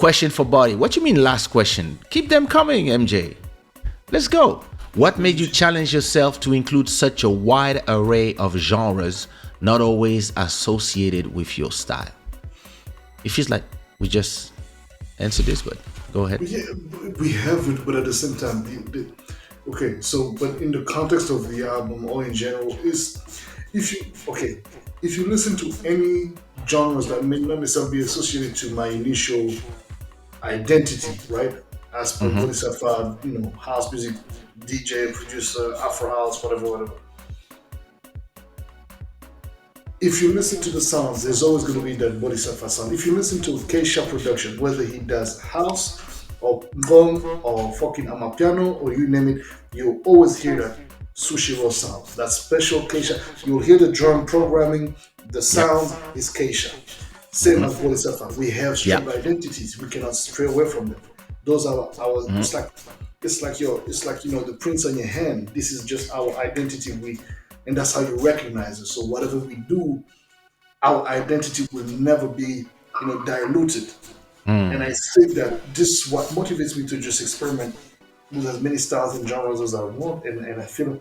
question for Boddhi. What you mean last question? Keep them coming, MJ. Let's go. What made you challenge yourself to include such a wide array of genres not always associated with your style? It feels like we just answered this, but go ahead. Yeah, we have it, but at the same time, okay. So, but in the context of the album or in general, is if you okay, if you listen to any genres that may not necessarily be associated to my initial identity, right? As per Mm-hmm. Boddhi Satva, house music, DJ, producer, Afro house, whatever, whatever. If you listen to the sounds, there's always going to be that Bodhisattva sound. If you listen to Kaysha production, whether he does house or gong or fucking amapiano or you name it, you'll always hear that sushi roll sound. That special Kaysha. You'll hear the drum programming, the Yep. sound is Kaysha. Same Mm-hmm. as Bodhisattva. We have strong Yep. identities. We cannot stray away from them. Those are our Mm-hmm. it's like the prints on your hand. This is just our identity. And that's how you recognize it. So whatever we do, our identity will never be, diluted. And I think that this is what motivates me to just experiment with as many styles and genres as I want, and I feel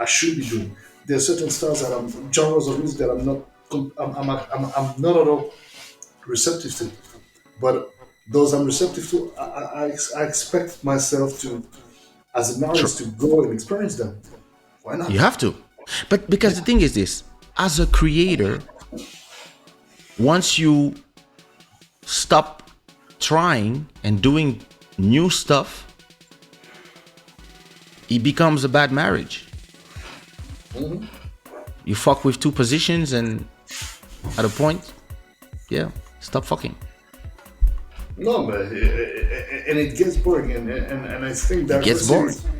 I should be doing. There are certain styles that I'm genres of music that I'm not, I'm not at all receptive to, but those I'm receptive to, I expect myself to, as an artist, to go and experience them. Why You not? have to. But because the thing is this, as a creator, once you stop trying and doing new stuff, it becomes a bad marriage. You fuck with two positions and at a point, yeah, stop fucking. No, but and it gets boring, and I think It gets boring. diversity.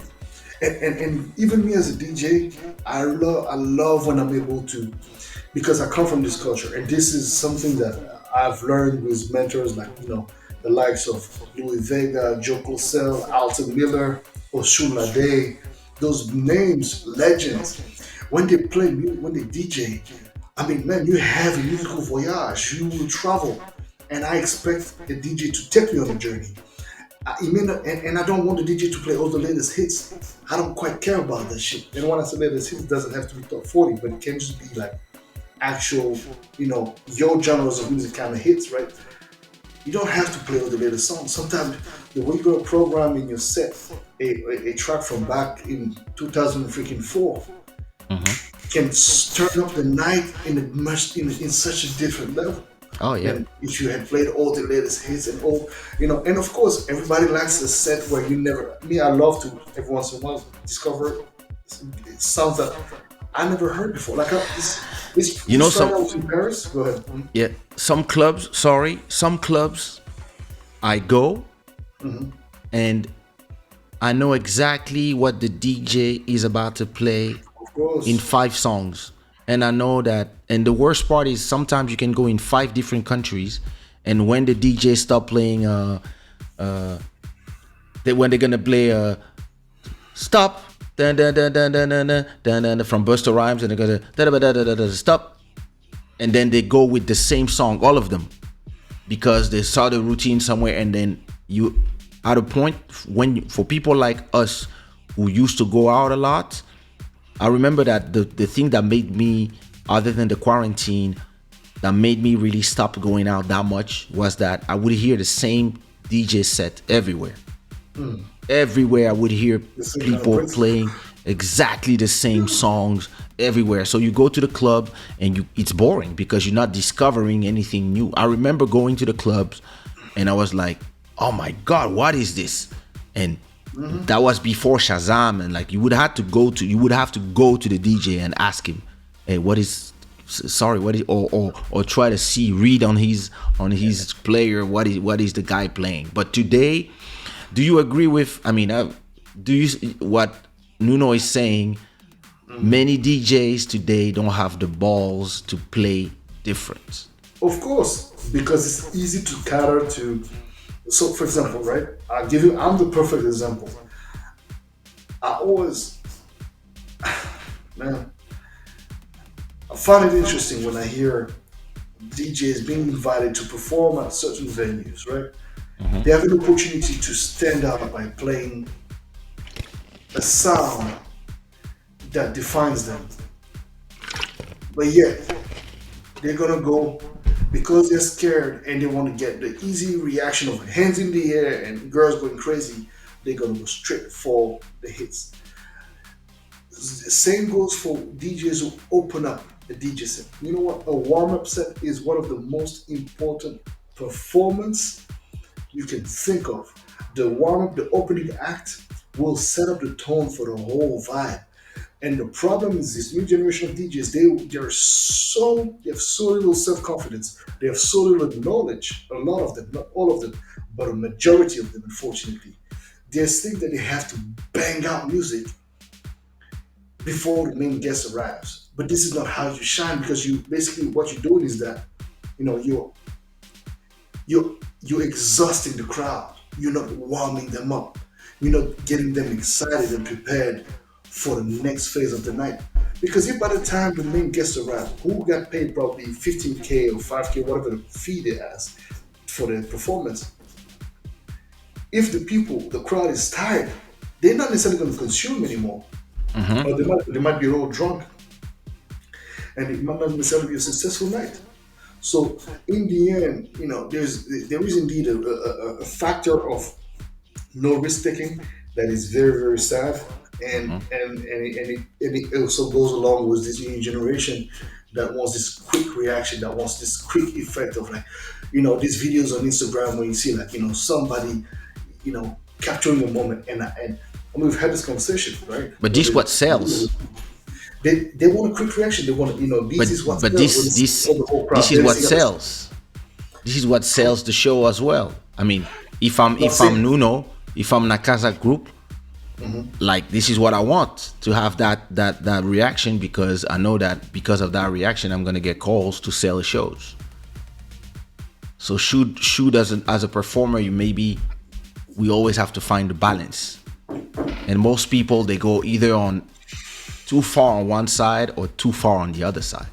And even me as a DJ, I love when I'm able to, because I come from this culture, and this is something that I've learned with mentors like the likes of Louis Vega, Joe Cosell, Alton Miller, Oshun, those names, legends. When they play music, when they DJ, I mean, man, you have a musical voyage. You will travel, and I expect a DJ to take me on a journey. It may not, and I don't want the DJ to play all the latest hits. I don't quite care about that shit. And when I say latest hits, it doesn't have to be top 40, but it can just be like actual, your genres of music kind of hits, right? You don't have to play all the latest songs. Sometimes the way you're gonna program in your set a track from back in 2004 can turn up the night in such a different level. Oh yeah. And if you had played all the latest hits and and of course everybody likes a set where you never. Me, I love to every once in a while discover sounds that I never heard before. Like You know this Friday some I was in Paris. Go ahead. yeah, some clubs I go and I know exactly what the DJ is about to play Of course. in 5 songs. And I know that, and the worst part is sometimes you can go in 5 different countries, and when the DJ stop playing, when they're gonna play, stop, dun, dun, dun, dun, dun, dun, dun, dun, dun, from Busta Rhymes, and they're gonna da, da, da, da, da, da, stop, and then they go with the same song, all of them, because they saw the routine somewhere, and then you, at a point for people like us who used to go out a lot. I remember that the thing that made me, other than the quarantine, that made me really stop going out that much was that I would hear the same DJ set everywhere. Everywhere I would hear The same kind of people principle. playing exactly the same songs everywhere. So you go to the club and it's boring because you're not discovering anything new. I remember going to the clubs and I was like, oh my God, what is this? And that was before Shazam, and like you would have to go to the DJ and ask him, hey, what is what is, or try to read on his player what is the guy playing. But today, do you agree with, I mean, do you, what Nuno is saying? Many DJs today don't have the balls to play different. Of course, because it's easy to cater to. So, for example, right? I'm the perfect example. I always, man, I find it interesting when I hear DJs being invited to perform at certain venues, right? They have an opportunity to stand out by playing a sound that defines them. But yet, they're gonna go because they're scared and they want to get the easy reaction of hands in the air and girls going crazy. They're gonna go straight for the hits. Same goes for DJs who open up a DJ set. You know what? A warm up set is one of the most important performance you can think of. The warm up, the opening act will set up the tone for the whole vibe. And the problem is this new generation of DJs, they have so little self-confidence, they have so little knowledge, a lot of them, not all of them, but a majority of them, unfortunately. They think that they have to bang out music before the main guest arrives. But this is not how you shine because you basically what you're doing is that you know you're exhausting the crowd. You're not warming them up. You're not getting them excited and prepared for the next phase of the night. Because if by the time the main guests arrive, who got paid probably 15K or 5K, whatever the fee they ask for their performance, if the crowd is tired, they're not necessarily going to consume anymore. Or they might be all drunk and it might not necessarily be a successful night. So in the end, there is indeed a factor of no risk taking that is very very sad, and it also goes along with this new generation that wants this quick reaction, that wants this quick effect of like, these videos on Instagram where you see like somebody capturing a moment, and we've had this conversation, right? But this what sells. They want a quick reaction. They want But this is what but sells. this When it's this all the whole crowd, this is then what it's the other- sells. This is what sells the show as well. I mean, if I'm That's it. Nuno, if I'm Nakaza Group, like this is what I want to have that reaction, because I know that because of that reaction I'm gonna get calls to sell shows. So shoot as a performer, we always have to find the balance. And most people, they go either on too far on one side or too far on the other side.